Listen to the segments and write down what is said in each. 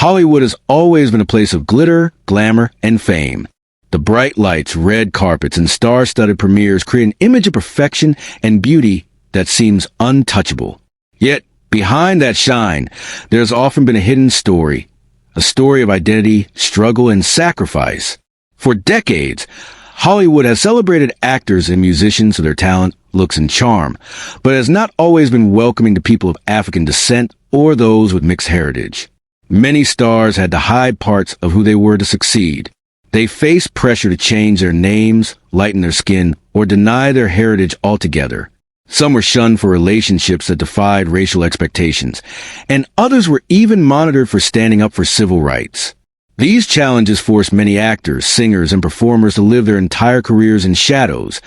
Hollywood has always been a place of glitter, glamour, and fame. The bright lights, red carpets, and star-studded premieres create an image of perfection and beauty that seems untouchable. Yet, behind that shine, there's often been a hidden story, a story of identity, struggle, and sacrifice. For decades, Hollywood has celebrated actors and musicians for their talent, looks, and charm, but has not always been welcoming to people of African descent or those with mixed heritage. Many stars had to hide parts of who they were to succeed. They faced pressure to change their names, lighten their skin, or deny their heritage altogether. Some were shunned for relationships that defied racial expectations, and others were even monitored for standing up for civil rights. These challenges forced many actors, singers, and performers to live their entire careers in shadows,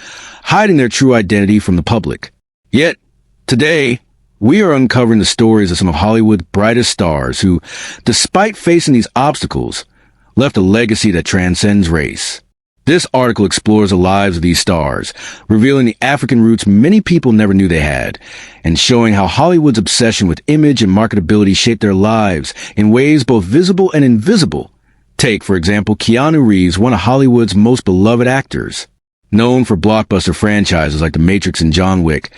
hiding their true identity from the public. Yet, today, we are uncovering the stories of some of Hollywood's brightest stars who, despite facing these obstacles, left a legacy that transcends race. This article explores the lives of these stars, revealing the African roots many people never knew they had, and showing how Hollywood's obsession with image and marketability shaped their lives in ways both visible and invisible. Take, for example, Keanu Reeves, one of Hollywood's most beloved actors. Known for blockbuster franchises like The Matrix and John Wick,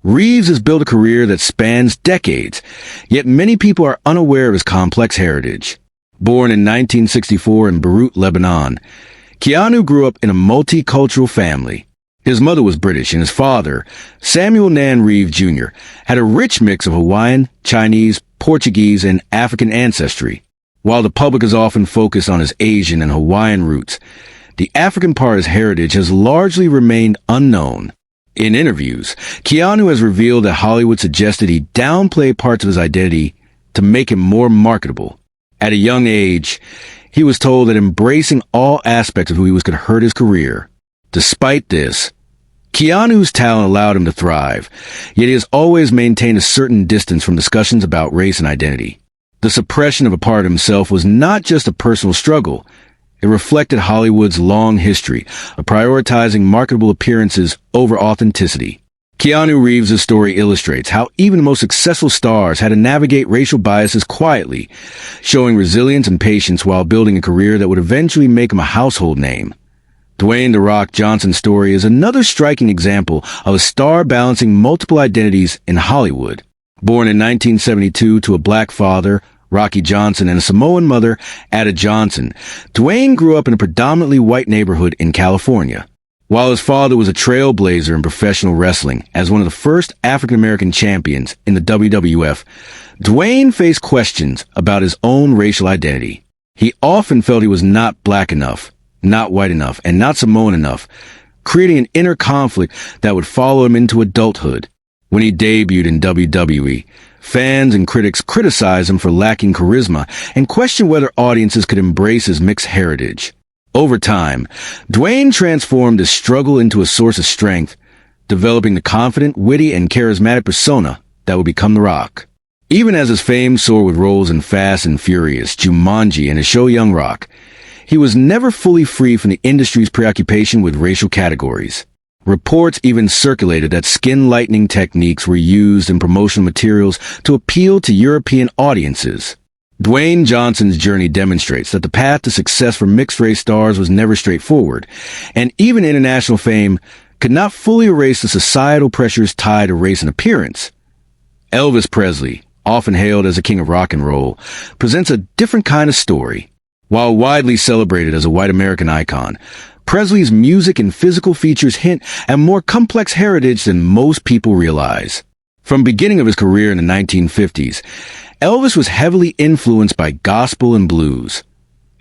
Reeves has built a career that spans decades, yet many people are unaware of his complex heritage. Born in 1964 in Beirut, Lebanon, Keanu grew up in a multicultural family. His mother was British and his father, Samuel Nan Reeves Jr., had a rich mix of Hawaiian, Chinese, Portuguese, and African ancestry. While the public is often focused on his Asian and Hawaiian roots, the African part of his heritage has largely remained unknown. In interviews, Keanu has revealed that Hollywood suggested he downplay parts of his identity to make him more marketable. At a young age, he was told that embracing all aspects of who he was could hurt his career. Despite this, Keanu's talent allowed him to thrive, yet he has always maintained a certain distance from discussions about race and identity. The suppression of a part of himself was not just a personal struggle. It reflected Hollywood's long history of prioritizing marketable appearances over authenticity. Keanu Reeves' story illustrates how even the most successful stars had to navigate racial biases quietly, showing resilience and patience while building a career that would eventually make him a household name. Dwayne "The Rock" Johnson's story is another striking example of a star balancing multiple identities in Hollywood. Born in 1972 to a black father, Rocky Johnson, and a Samoan mother, Ada Johnson, Dwayne grew up in a predominantly white neighborhood in California. While his father was a trailblazer in professional wrestling as one of the first African-American champions in the WWF, Dwayne faced questions about his own racial identity. He often felt he was not black enough, not white enough, and not Samoan enough, creating an inner conflict that would follow him into adulthood. When he debuted in WWE, fans and critics criticized him for lacking charisma and questioned whether audiences could embrace his mixed heritage. Over time, Dwayne transformed his struggle into a source of strength, developing the confident, witty, and charismatic persona that would become The Rock. Even as his fame soared with roles in Fast and Furious, Jumanji, and his show Young Rock, he was never fully free from the industry's preoccupation with racial categories. Reports even circulated that skin-lightening techniques were used in promotional materials to appeal to European audiences. Dwayne Johnson's journey demonstrates that the path to success for mixed-race stars was never straightforward, and even international fame could not fully erase the societal pressures tied to race and appearance. Elvis Presley, often hailed as a king of rock and roll, presents a different kind of story. While widely celebrated as a white American icon, Presley's music and physical features hint at more complex heritage than most people realize. From the beginning of his career in the 1950s, Elvis was heavily influenced by gospel and blues,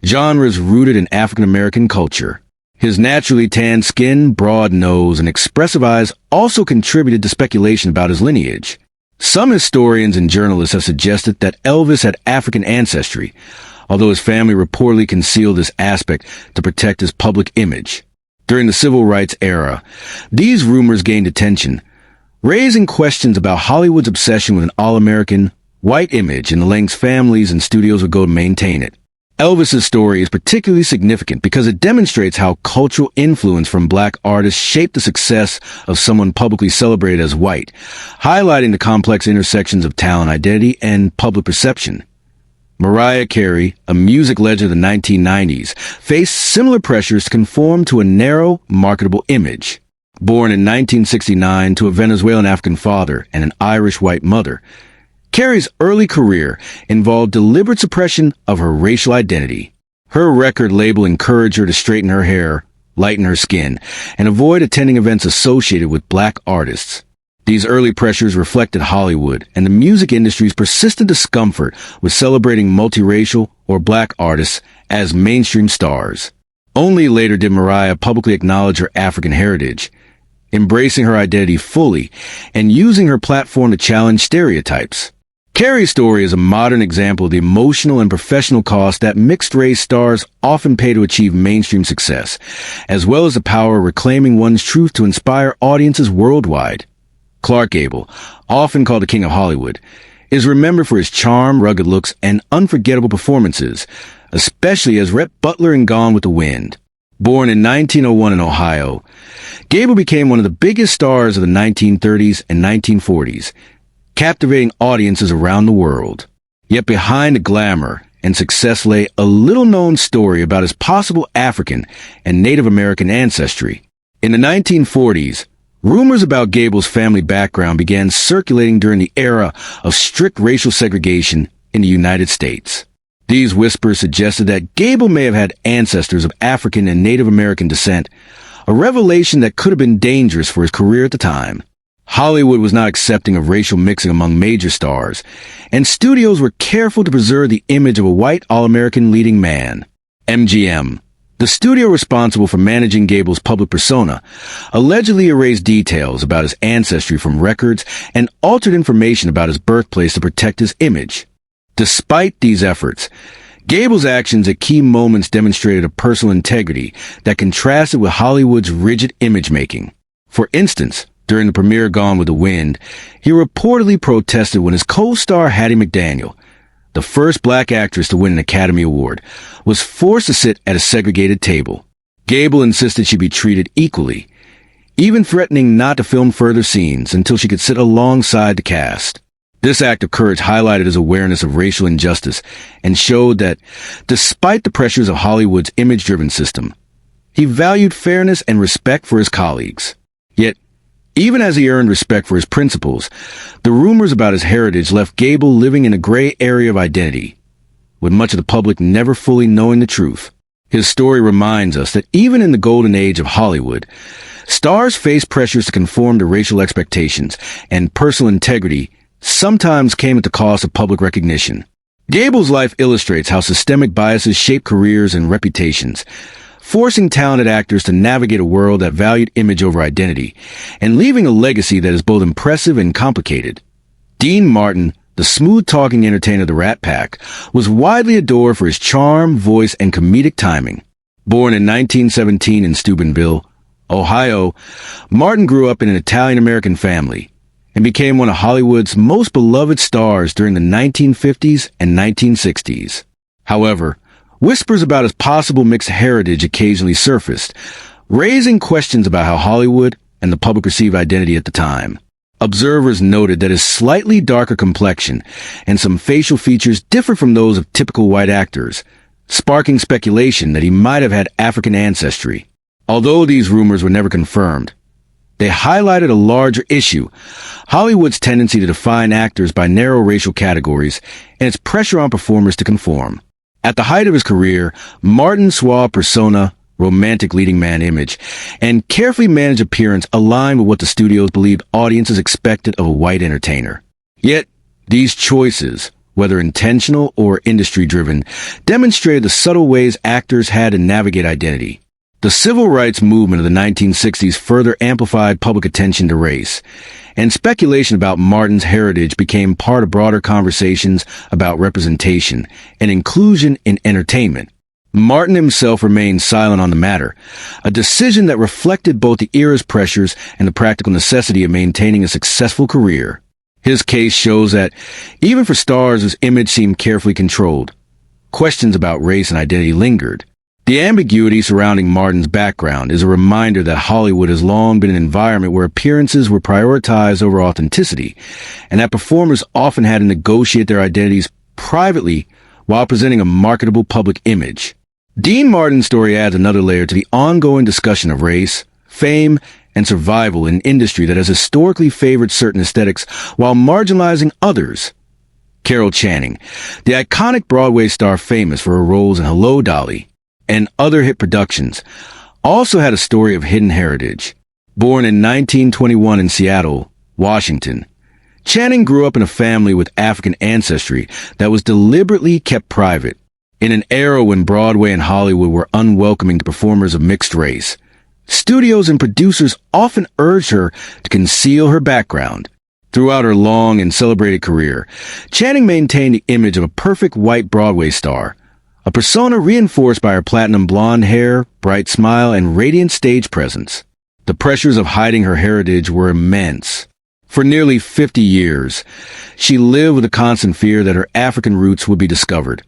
genres rooted in African-American culture. His naturally tanned skin, broad nose, and expressive eyes also contributed to speculation about his lineage. Some historians and journalists have suggested that Elvis had African ancestry, although his family reportedly concealed this aspect to protect his public image. During the Civil Rights era, these rumors gained attention, raising questions about Hollywood's obsession with an all-American, white image and the lengths families and studios would go to maintain it. Elvis's story is particularly significant because it demonstrates how cultural influence from black artists shaped the success of someone publicly celebrated as white, highlighting the complex intersections of talent, identity, and public perception. Mariah Carey, a music legend of the 1990s, faced similar pressures to conform to a narrow, marketable image. Born in 1969 to a Venezuelan African father and an Irish white mother, Carey's early career involved deliberate suppression of her racial identity. Her record label encouraged her to straighten her hair, lighten her skin, and avoid attending events associated with black artists. These early pressures reflected Hollywood and the music industry's persistent discomfort with celebrating multiracial or black artists as mainstream stars. Only later did Mariah publicly acknowledge her African heritage, embracing her identity fully and using her platform to challenge stereotypes. Carey's story is a modern example of the emotional and professional cost that mixed-race stars often pay to achieve mainstream success, as well as the power of reclaiming one's truth to inspire audiences worldwide. Clark Gable, often called the King of Hollywood, is remembered for his charm, rugged looks, and unforgettable performances, especially as Rhett Butler in Gone with the Wind. Born in 1901 in Ohio, Gable became one of the biggest stars of the 1930s and 1940s, captivating audiences around the world. Yet behind the glamour and success lay a little-known story about his possible African and Native American ancestry. In the 1940s, rumors about Gable's family background began circulating during the era of strict racial segregation in the United States. These whispers suggested that Gable may have had ancestors of African and Native American descent, a revelation that could have been dangerous for his career at the time. Hollywood was not accepting of racial mixing among major stars, and studios were careful to preserve the image of a white all-American leading man. MGM, the studio responsible for managing Gable's public persona, allegedly erased details about his ancestry from records and altered information about his birthplace to protect his image. Despite these efforts, Gable's actions at key moments demonstrated a personal integrity that contrasted with Hollywood's rigid image-making. For instance, during the premiere of Gone with the Wind, he reportedly protested when his co-star Hattie McDaniel, the first black actress to win an Academy Award, was forced to sit at a segregated table. Gable insisted she be treated equally, even threatening not to film further scenes until she could sit alongside the cast. This act of courage highlighted his awareness of racial injustice and showed that, despite the pressures of Hollywood's image-driven system, he valued fairness and respect for his colleagues. Yet, even as he earned respect for his principles, the rumors about his heritage left Gable living in a gray area of identity, with much of the public never fully knowing the truth. His story reminds us that even in the golden age of Hollywood, stars face pressures to conform to racial expectations, and personal integrity sometimes came at the cost of public recognition. Gable's life illustrates how systemic biases shape careers and reputations, forcing talented actors to navigate a world that valued image over identity, and leaving a legacy that is both impressive and complicated. Dean Martin, the smooth-talking entertainer of the Rat Pack, was widely adored for his charm, voice, and comedic timing. Born in 1917 in Steubenville, Ohio, Martin grew up in an Italian-American family and became one of Hollywood's most beloved stars during the 1950s and 1960s. However, whispers about his possible mixed heritage occasionally surfaced, raising questions about how Hollywood and the public received identity at the time. Observers noted that his slightly darker complexion and some facial features differed from those of typical white actors, sparking speculation that he might have had African ancestry. Although these rumors were never confirmed, they highlighted a larger issue: Hollywood's tendency to define actors by narrow racial categories and its pressure on performers to conform. At the height of his career, Martin's suave persona, romantic leading man image, and carefully managed appearance aligned with what the studios believed audiences expected of a white entertainer. Yet, these choices, whether intentional or industry-driven, demonstrated the subtle ways actors had to navigate identity. The civil rights movement of the 1960s further amplified public attention to race, and speculation about Martin's heritage became part of broader conversations about representation and inclusion in entertainment. Martin himself remained silent on the matter, a decision that reflected both the era's pressures and the practical necessity of maintaining a successful career. His case shows that, even for stars whose image seemed carefully controlled, questions about race and identity lingered. The ambiguity surrounding Martin's background is a reminder that Hollywood has long been an environment where appearances were prioritized over authenticity, and that performers often had to negotiate their identities privately while presenting a marketable public image. Dean Martin's story adds another layer to the ongoing discussion of race, fame, and survival in an industry that has historically favored certain aesthetics while marginalizing others. Carol Channing, the iconic Broadway star famous for her roles in Hello, Dolly and other hit productions, also had a story of hidden heritage. Born in 1921 in Seattle, Washington, Channing grew up in a family with African ancestry that was deliberately kept private. In an era when Broadway and Hollywood were unwelcoming to performers of mixed race, studios and producers often urged her to conceal her background. Throughout her long and celebrated career, Channing maintained the image of a perfect white Broadway star, a persona reinforced by her platinum blonde hair, bright smile, and radiant stage presence. The pressures of hiding her heritage were immense. For nearly 50 years, she lived with a constant fear that her African roots would be discovered,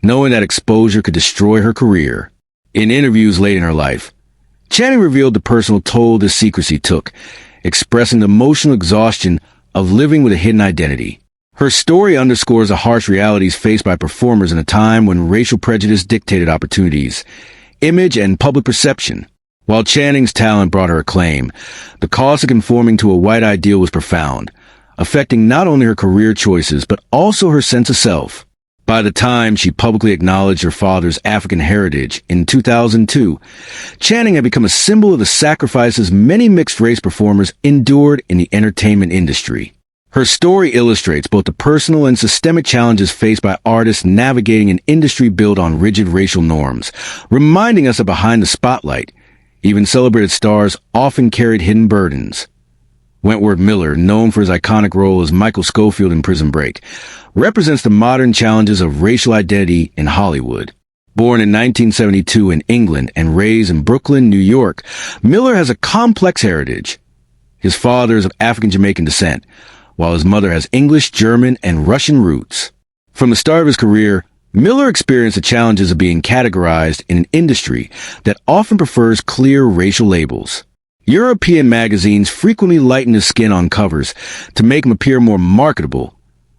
knowing that exposure could destroy her career. In interviews late in her life, Channing revealed the personal toll this secrecy took, expressing the emotional exhaustion of living with a hidden identity. Her story underscores the harsh realities faced by performers in a time when racial prejudice dictated opportunities, image, and public perception. While Channing's talent brought her acclaim, the cost of conforming to a white ideal was profound, affecting not only her career choices but also her sense of self. By the time she publicly acknowledged her father's African heritage in 2002, Channing had become a symbol of the sacrifices many mixed-race performers endured in the entertainment industry. Her story illustrates both the personal and systemic challenges faced by artists navigating an industry built on rigid racial norms, reminding us that behind the spotlight, even celebrated stars often carried hidden burdens. Wentworth Miller, known for his iconic role as Michael Scofield in Prison Break, represents the modern challenges of racial identity in Hollywood. Born in 1972 in England and raised in Brooklyn, New York, Miller has a complex heritage. His father is of African-Jamaican descent, while his mother has English, German, and Russian roots. From the start of his career, Miller experienced the challenges of being categorized in an industry that often prefers clear racial labels. European magazines frequently lighten his skin on covers to make him appear more marketable,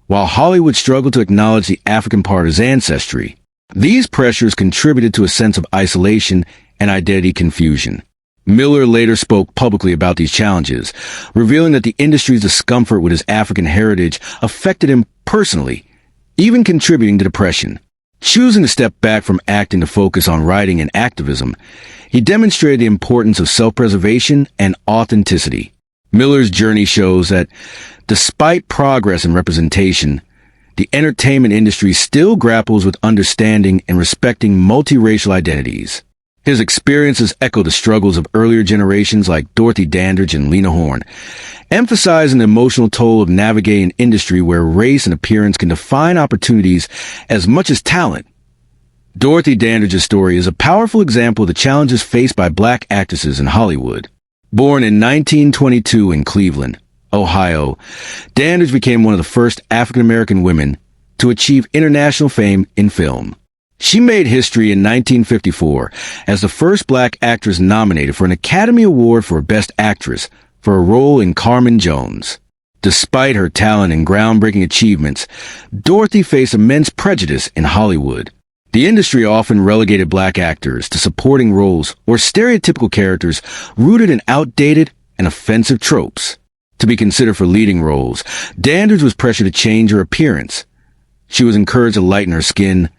while Hollywood struggled to acknowledge the African part of his ancestry. These pressures contributed to a sense of isolation and identity confusion. Miller later spoke publicly about these challenges, revealing that the industry's discomfort with his African heritage affected him personally, even contributing to depression. Choosing to step back from acting to focus on writing and activism, he demonstrated the importance of self-preservation and authenticity. Miller's journey shows that, despite progress in representation, the entertainment industry still grapples with understanding and respecting multiracial identities. His experiences echo the struggles of earlier generations like Dorothy Dandridge and Lena Horne, emphasizing the emotional toll of navigating an industry where race and appearance can define opportunities as much as talent. Dorothy Dandridge's story is a powerful example of the challenges faced by black actresses in Hollywood. Born in 1922 in Cleveland, Ohio, Dandridge became one of the first African-American women to achieve international fame in film. She made history in 1954 as the first black actress nominated for an Academy Award for Best Actress for a role in Carmen Jones. Despite her talent and groundbreaking achievements, Dorothy faced immense prejudice in Hollywood. The industry often relegated black actors to supporting roles or stereotypical characters rooted in outdated and offensive tropes. To be considered for leading roles, Dandridge was pressured to change her appearance. She was encouraged to lighten her skin,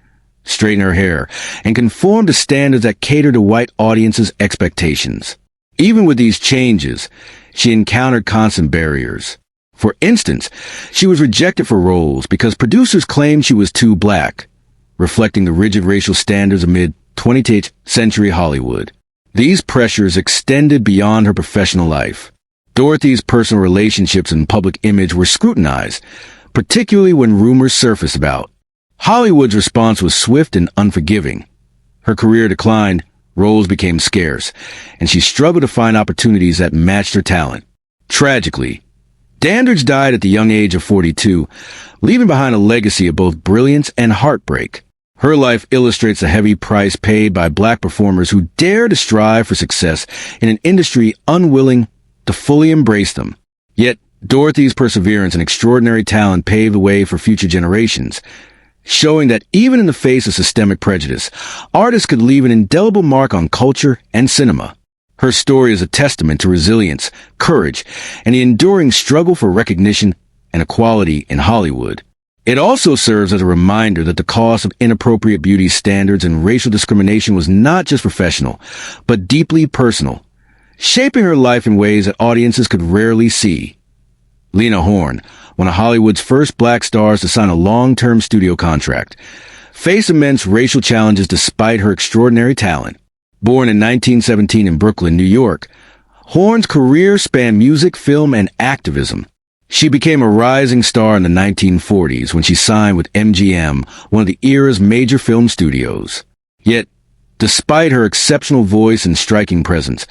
straighten her hair, and conform to standards that cater to white audiences' expectations. Even with these changes, she encountered constant barriers. For instance, she was rejected for roles because producers claimed she was too black, reflecting the rigid racial standards amid 20th century Hollywood. These pressures extended beyond her professional life. Dorothy's personal relationships and public image were scrutinized, particularly when rumors surfaced about. Hollywood's response was swift and unforgiving. Her career declined, roles became scarce, and she struggled to find opportunities that matched her talent. Tragically, Dandridge died at the young age of 42, leaving behind a legacy of both brilliance and heartbreak. Her life illustrates the heavy price paid by black performers who dare to strive for success in an industry unwilling to fully embrace them. Yet, Dorothy's perseverance and extraordinary talent paved the way for future generations, showing that even in the face of systemic prejudice, artists could leave an indelible mark on culture and cinema. Her story is a testament to resilience, courage, and the enduring struggle for recognition and equality in Hollywood. It also serves as a reminder that the cost of inappropriate beauty standards and racial discrimination was not just professional, but deeply personal, shaping her life in ways that audiences could rarely see. Lena Horne, one of Hollywood's first black stars to sign a long-term studio contract, faced immense racial challenges despite her extraordinary talent. Born in 1917 in Brooklyn, New York, Horne's career spanned music, film, and activism. She became a rising star in the 1940s when she signed with MGM, one of the era's major film studios. Yet, despite her exceptional voice and striking presence,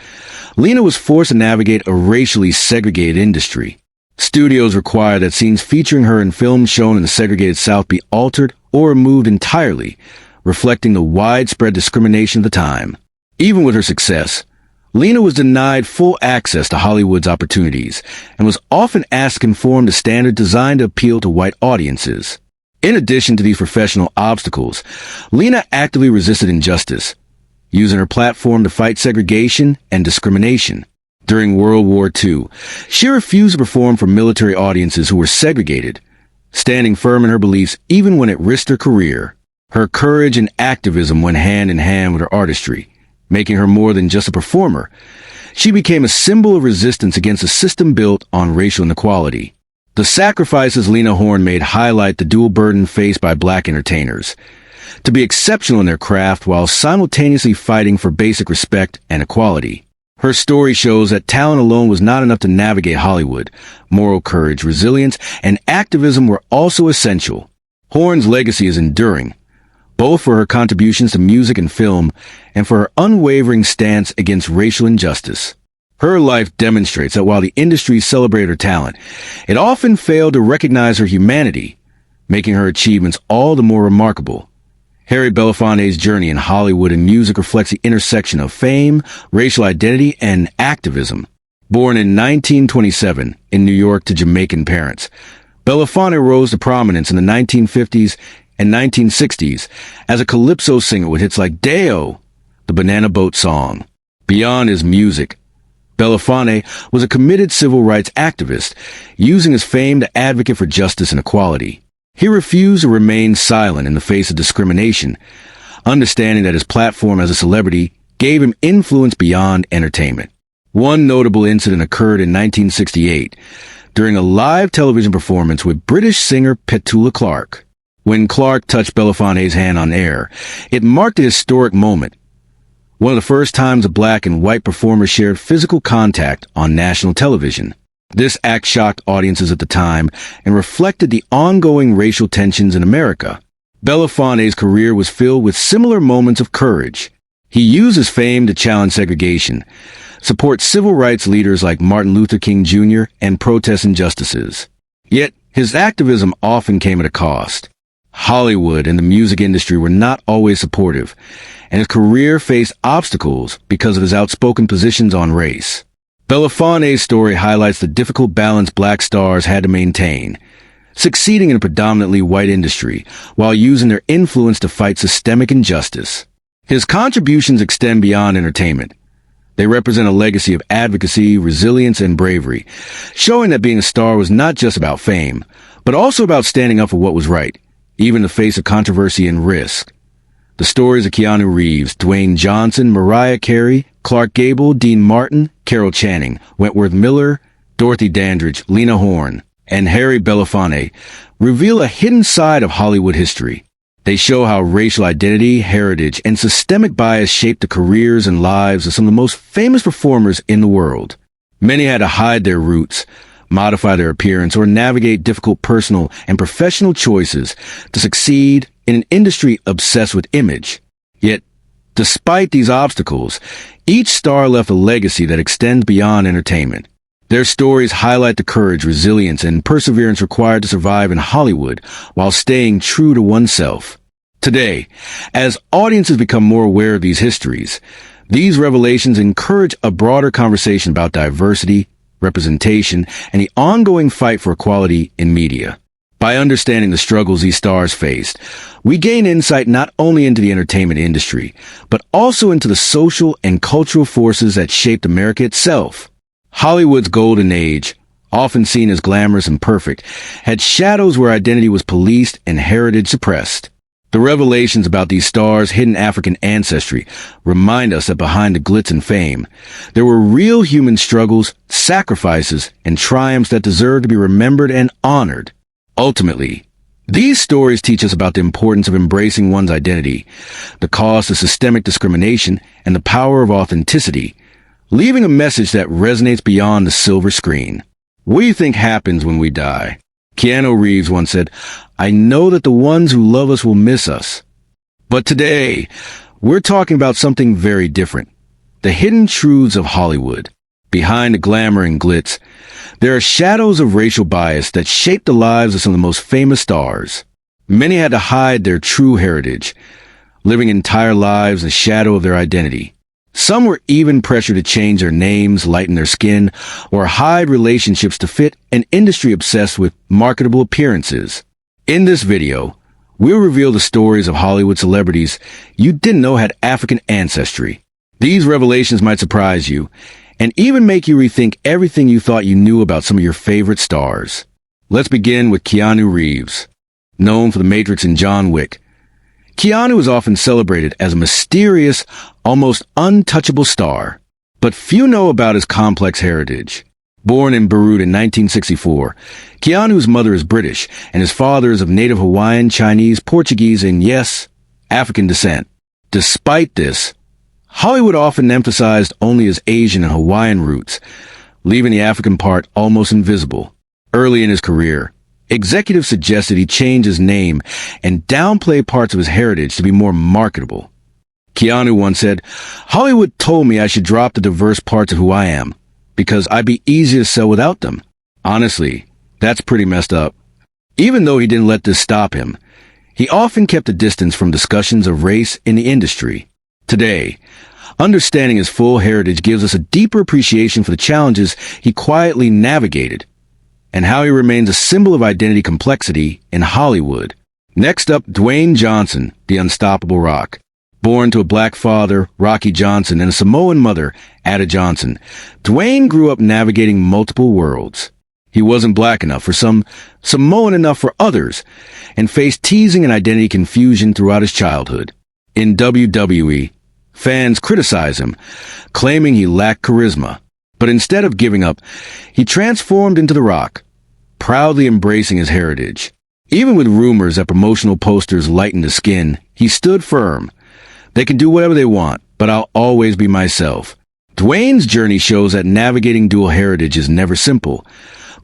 Lena was forced to navigate a racially segregated industry. Studios required that scenes featuring her in films shown in the segregated South be altered or removed entirely, reflecting the widespread discrimination of the time. Even with her success, Lena was denied full access to Hollywood's opportunities and was often asked to conform to standards designed to appeal to white audiences. In addition to these professional obstacles, Lena actively resisted injustice, using her platform to fight segregation and discrimination. During World War II, she refused to perform for military audiences who were segregated, standing firm in her beliefs even when it risked her career. Her courage and activism went hand in hand with her artistry, making her more than just a performer. She became a symbol of resistance against a system built on racial inequality. The sacrifices Lena Horne made highlight the dual burden faced by black entertainers: to be exceptional in their craft while simultaneously fighting for basic respect and equality. Her story shows that talent alone was not enough to navigate Hollywood. Moral courage, resilience, and activism were also essential. Horne's legacy is enduring, both for her contributions to music and film and for her unwavering stance against racial injustice. Her life demonstrates that while the industry celebrated her talent, it often failed to recognize her humanity, making her achievements all the more remarkable. Harry Belafonte's journey in Hollywood and music reflects the intersection of fame, racial identity, and activism. Born in 1927 in New York to Jamaican parents, Belafonte rose to prominence in the 1950s and 1960s as a calypso singer with hits like Deo, the Banana Boat song. Beyond his music, Belafonte was a committed civil rights activist, using his fame to advocate for justice and equality. He refused to remain silent in the face of discrimination, understanding that his platform as a celebrity gave him influence beyond entertainment. One notable incident occurred in 1968 during a live television performance with British singer Petula Clark. When Clark touched Belafonte's hand on air, it marked a historic moment, one of the first times a black and white performer shared physical contact on national television. This act shocked audiences at the time and reflected the ongoing racial tensions in America. Belafonte's career was filled with similar moments of courage. He used his fame to challenge segregation, support civil rights leaders like Martin Luther King Jr., and protest injustices. Yet, his activism often came at a cost. Hollywood and the music industry were not always supportive, and his career faced obstacles because of his outspoken positions on race. Belafonte's story highlights the difficult balance black stars had to maintain, succeeding in a predominantly white industry while using their influence to fight systemic injustice. His contributions extend beyond entertainment. They represent a legacy of advocacy, resilience, and bravery, showing that being a star was not just about fame, but also about standing up for what was right, even in the face of controversy and risk. The stories of Keanu Reeves, Dwayne Johnson, Mariah Carey, Clark Gable, Dean Martin, Carol Channing, Wentworth Miller, Dorothy Dandridge, Lena Horne, and Harry Belafonte reveal a hidden side of Hollywood history. They show how racial identity, heritage, and systemic bias shaped the careers and lives of some of the most famous performers in the world. Many had to hide their roots, modify their appearance, or navigate difficult personal and professional choices to succeed in an industry obsessed with image. Yet, despite these obstacles, each star left a legacy that extends beyond entertainment. Their stories highlight the courage, resilience, and perseverance required to survive in Hollywood while staying true to oneself. Today, as audiences become more aware of these histories, these revelations encourage a broader conversation about diversity, representation, and the ongoing fight for equality in media. By understanding the struggles these stars faced, we gain insight not only into the entertainment industry, but also into the social and cultural forces that shaped America itself. Hollywood's golden age, often seen as glamorous and perfect, had shadows where identity was policed and heritage suppressed. The revelations about these stars' hidden African ancestry remind us that behind the glitz and fame, there were real human struggles, sacrifices, and triumphs that deserve to be remembered and honored. Ultimately, these stories teach us about the importance of embracing one's identity, the cost of systemic discrimination, and the power of authenticity, leaving a message that resonates beyond the silver screen. What do you think happens when we die? Keanu Reeves once said, "I know that the ones who love us will miss us." But today, we're talking about something very different. The hidden truths of Hollywood. Behind the glamour and glitz, there are shadows of racial bias that shape the lives of some of the most famous stars. Many had to hide their true heritage, living entire lives in the shadow of their identity. Some were even pressured to change their names, lighten their skin, or hide relationships to fit an industry obsessed with marketable appearances. In this video, we'll reveal the stories of Hollywood celebrities you didn't know had African ancestry. These revelations might surprise you, and even make you rethink everything you thought you knew about some of your favorite stars. Let's begin with Keanu Reeves. Known for The Matrix and John Wick, Keanu is often celebrated as a mysterious, almost untouchable star. But few know about his complex heritage. Born in Beirut in 1964, Keanu's mother is British and his father is of native Hawaiian, Chinese, Portuguese, and yes, African descent. Despite this, Hollywood often emphasized only his Asian and Hawaiian roots, leaving the African part almost invisible. Early in his career, executives suggested he change his name and downplay parts of his heritage to be more marketable. Keanu once said, "Hollywood told me I should drop the diverse parts of who I am, because I'd be easier to sell without them." Honestly, that's pretty messed up. Even though he didn't let this stop him, he often kept a distance from discussions of race in the industry. Today, understanding his full heritage gives us a deeper appreciation for the challenges he quietly navigated, and how he remains a symbol of identity complexity in Hollywood. Next up, Dwayne Johnson, the Unstoppable Rock. Born to a black father, Rocky Johnson, and a Samoan mother, Ada Johnson, Dwayne grew up navigating multiple worlds. He wasn't black enough for some, Samoan enough for others, and faced teasing and identity confusion throughout his childhood. In WWE, fans criticized him, claiming he lacked charisma. But instead of giving up, he transformed into The Rock, proudly embracing his heritage. Even with rumors that promotional posters lightened his skin, he stood firm. "They can do whatever they want, but I'll always be myself." Dwayne's journey shows that navigating dual heritage is never simple,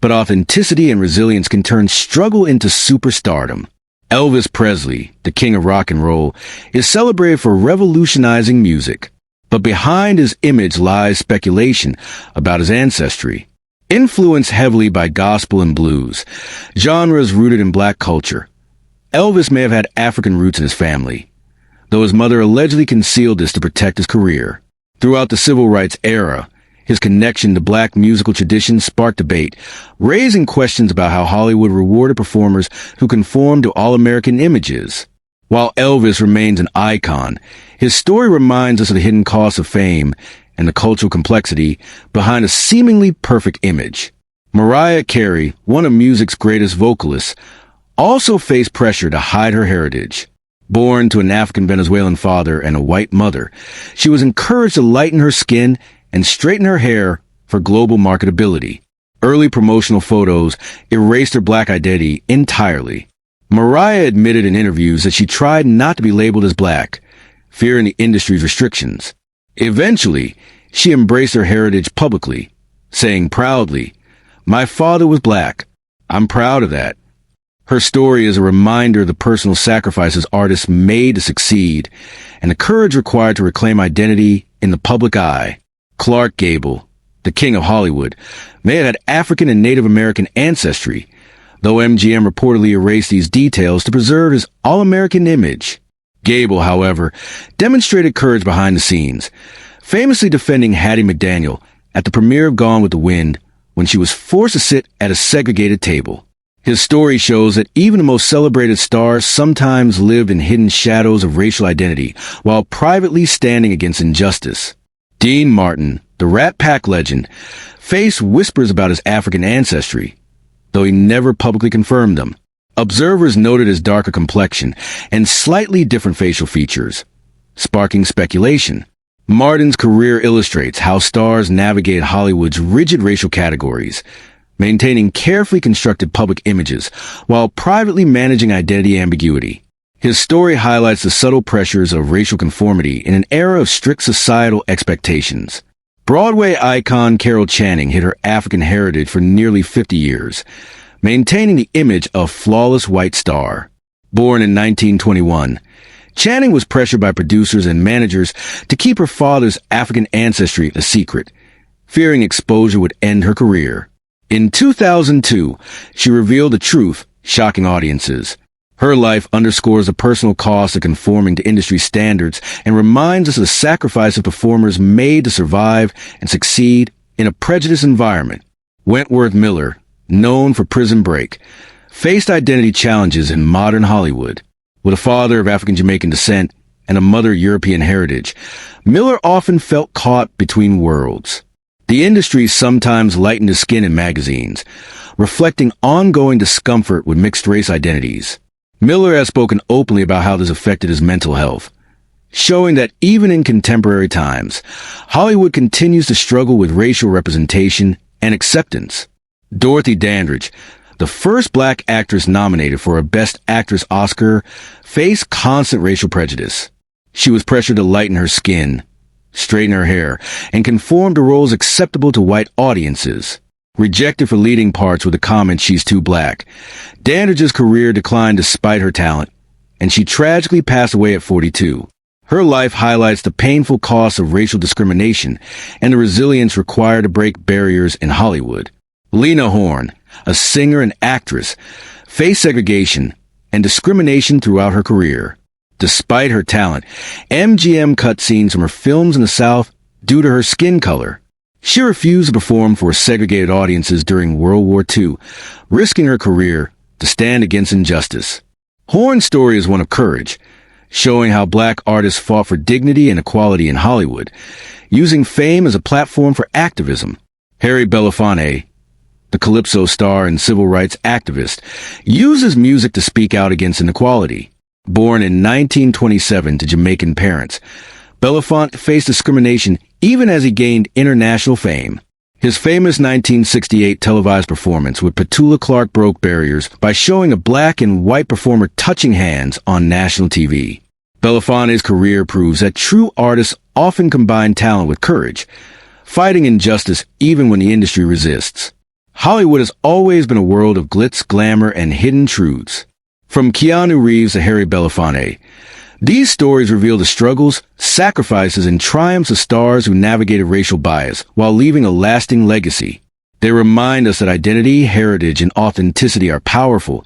but authenticity and resilience can turn struggle into superstardom. Elvis Presley, the king of rock and roll, is celebrated for revolutionizing music. But behind his image lies speculation about his ancestry. Influenced heavily by gospel and blues, genres rooted in black culture, Elvis may have had African roots in his family, though his mother allegedly concealed this to protect his career. Throughout the civil rights era, his connection to black musical traditions sparked debate, raising questions about how Hollywood rewarded performers who conformed to all-American images. While Elvis remains an icon, his story reminds us of the hidden costs of fame and the cultural complexity behind a seemingly perfect image. Mariah Carey, one of music's greatest vocalists, also faced pressure to hide her heritage. Born to an African-Venezuelan father and a white mother, she was encouraged to lighten her skin and straighten her hair for global marketability. Early promotional photos erased her black identity entirely. Mariah admitted in interviews that she tried not to be labeled as black, fearing the industry's restrictions. Eventually, she embraced her heritage publicly, saying proudly, "My father was black. I'm proud of that." Her story is a reminder of the personal sacrifices artists made to succeed and the courage required to reclaim identity in the public eye. Clark Gable, the king of Hollywood, may have had African and Native American ancestry, though MGM reportedly erased these details to preserve his all-American image. Gable, however, demonstrated courage behind the scenes, famously defending Hattie McDaniel at the premiere of Gone with the Wind when she was forced to sit at a segregated table. His story shows that even the most celebrated stars sometimes lived in hidden shadows of racial identity while privately standing against injustice. Dean Martin, the Rat Pack legend, faced whispers about his African ancestry, though he never publicly confirmed them. Observers noted his darker complexion and slightly different facial features, sparking speculation. Martin's career illustrates how stars navigate Hollywood's rigid racial categories, maintaining carefully constructed public images while privately managing identity ambiguity. His story highlights the subtle pressures of racial conformity in an era of strict societal expectations. Broadway icon Carol Channing hid her African heritage for nearly 50 years, maintaining the image of flawless white star. Born in 1921, Channing was pressured by producers and managers to keep her father's African ancestry a secret, fearing exposure would end her career. In 2002, she revealed the truth, shocking audiences. Her life underscores the personal cost of conforming to industry standards and reminds us of the sacrifices performers made to survive and succeed in a prejudiced environment. Wentworth Miller, known for Prison Break, faced identity challenges in modern Hollywood. With a father of African-Jamaican descent and a mother European heritage, Miller often felt caught between worlds. The industry sometimes lightened his skin in magazines, reflecting ongoing discomfort with mixed-race identities. Miller has spoken openly about how this affected his mental health, showing that even in contemporary times, Hollywood continues to struggle with racial representation and acceptance. Dorothy Dandridge, the first black actress nominated for a Best Actress Oscar, faced constant racial prejudice. She was pressured to lighten her skin, straighten her hair, and conform to roles acceptable to white audiences. Rejected for leading parts with the comment she's too black, Dandridge's career declined despite her talent, and she tragically passed away at 42. Her life highlights the painful costs of racial discrimination and the resilience required to break barriers in Hollywood. Lena Horne, a singer and actress, faced segregation and discrimination throughout her career. Despite her talent, MGM cut scenes from her films in the South due to her skin color. She refused to perform for segregated audiences during World War II, risking her career to stand against injustice. Horne's story is one of courage, showing how black artists fought for dignity and equality in Hollywood, using fame as a platform for activism. Harry Belafonte, the Calypso star and civil rights activist, uses music to speak out against inequality. Born in 1927 to Jamaican parents, Belafonte faced discrimination even as he gained international fame. His famous 1968 televised performance with Petula Clark broke barriers by showing a black and white performer touching hands on national TV. Belafonte's career proves that true artists often combine talent with courage, fighting injustice even when the industry resists. Hollywood has always been a world of glitz, glamour, and hidden truths. From Keanu Reeves to Harry Belafonte, these stories reveal the struggles, sacrifices, and triumphs of stars who navigated racial bias while leaving a lasting legacy. They remind us that identity, heritage, and authenticity are powerful,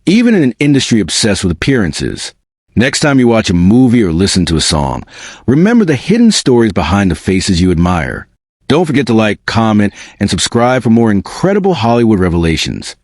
even in an industry obsessed with appearances. Next time you watch a movie or listen to a song, remember the hidden stories behind the faces you admire. Don't forget to like, comment, and subscribe for more incredible Hollywood revelations.